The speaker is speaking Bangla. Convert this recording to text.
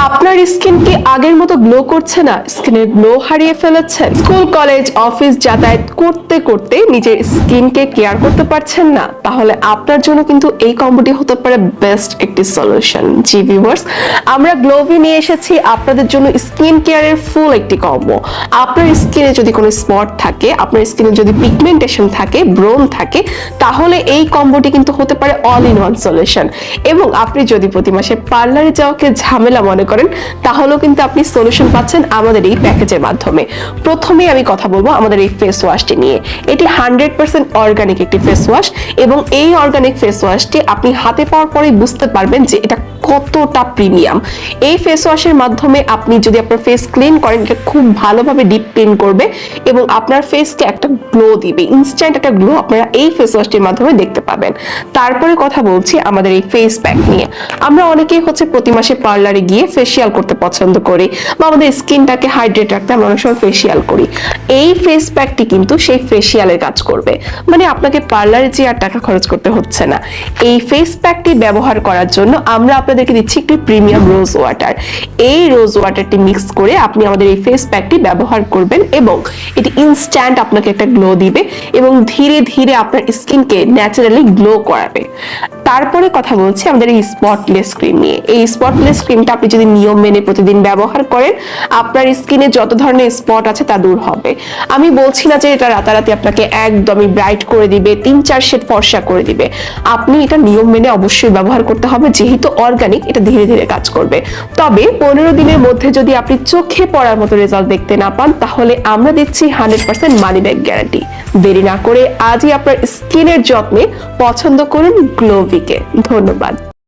আপনার স্কিন কি আগের মতো গ্লো করছে না? স্কিনের গ্লো হারিয়ে ফেলেছেন? স্কুল কলেজ অফিস যাতায়াত করতে করতে নিজের স্কিনকে কেয়ার করতে পারছেন না? তাহলে আপনার জন্য কিন্তু এই কম্বোটি হতে পারে বেস্ট একটি সলিউশন। জি ভিউয়ার্স, আমরা গ্লোভি নিয়ে এসেছি আপনাদের জন্য স্কিন কেয়ারের ফুল একটি কম্বো। আপনার স্কিনে যদি কোনো স্পট থাকে, আপনার স্কিনে যদি পিগমেন্টেশন থাকে, ব্রণ থাকে, তাহলে এই কম্বোটি কিন্তু হতে পারে অল ইন ওয়ান সলিউশন। এবং আপনি যদি প্রতি মাসে পার্লারে যাওয়াকে ঝামেলা মনে করেন, তাহলেও কিন্তু আপনি সলিউশন পাচ্ছেন আমাদের এই প্যাকেজের মাধ্যমে। প্রথমে আমি কথা বলবো আমাদের এই ফেস ওয়াশটি নিয়ে। এটি 100% অর্গানিক একটি ফেস ওয়াশ, এবং এই অর্গানিক ফেস ওয়াশটি আপনি হাতে পাওয়ার পরেই বুঝতে পারবেন যে এটা কতটা প্রিমিয়াম। এই ফেস ওয়াশের মাধ্যমে আপনি যদি আপনার ফেস ক্লিন করেন, এটা খুব ভালোভাবে ডিপ ক্লিন করবে এবং আপনার ফেসকে একটা গ্লো দিবে, ইনস্ট্যান্ট একটা গ্লো আপনারা এই ফেস ওয়াশটির মাধ্যমে দেখতে পাবেন। তারপরে কথা বলছি আমাদের এই ফেস প্যাক নিয়ে। আমরা অনেকেই প্রতি মাসে পার্লারে গিয়ে ফেসিয়াল করতে পছন্দ করি, বা আমাদের স্কিনটাকে হাইড্রেট রাখতে আমরা অনেক সময় ফেসিয়াল করি। এই ফেস প্যাকটি কিন্তু সেই ফেসিয়ালের কাজ করবে, মানে আপনাকে পার্লারে যে আর টাকা খরচ করতে হচ্ছে না। এই ফেস প্যাকটি ব্যবহার করার জন্য আমরা আপনাদেরকে দিচ্ছি একটি প্রিমিয়াম রোজ ওয়াটার। এই রোজ ওয়াটারটি মিক্স করে আপনি আমাদের এই ফেস প্যাকটি ব্যবহার করবেন, এবং এটি ইনস্ট্যান্ট আপনাকে একটা গ্লো দিবে এবং ধীরে ধীরে আপনার স্কিনকে ন্যাচারালি গ্লো করাবে। তারপরে কথা বলছি আমাদের এই স্পটলেস ক্রিম নিয়ে। এই স্পটলেস ক্রিমটা আপনি যদি নিয়ম মেনে প্রতিদিন ব্যবহার করেন, আপনার স্কিনে যত ধরনের স্পট আছে তা দূর হবে। আমি বলছি না যে এটা রাতারাতি আপনাকে একদমই ব্রাইট করে দিবে, 3-4 শেড ফর্সা করে দিবে। আপনি এটা নিয়ম মেনে অবশ্যই ব্যবহার করতে হবে, যেহেতু অর্গানিক, এটা ধীরে ধীরে কাজ করবে। তবে 15 দিনের মধ্যে যদি আপনি চোখে পড়ার মতো রেজাল্ট দেখতে না পান, তাহলে আমরা দিচ্ছি 100% মানি ব্যাক গ্যারান্টি। দেরি না করে আজই আপনার স্কিনের যত্নে পছন্দ করুন গ্লোভিকে। ধন্যবাদ।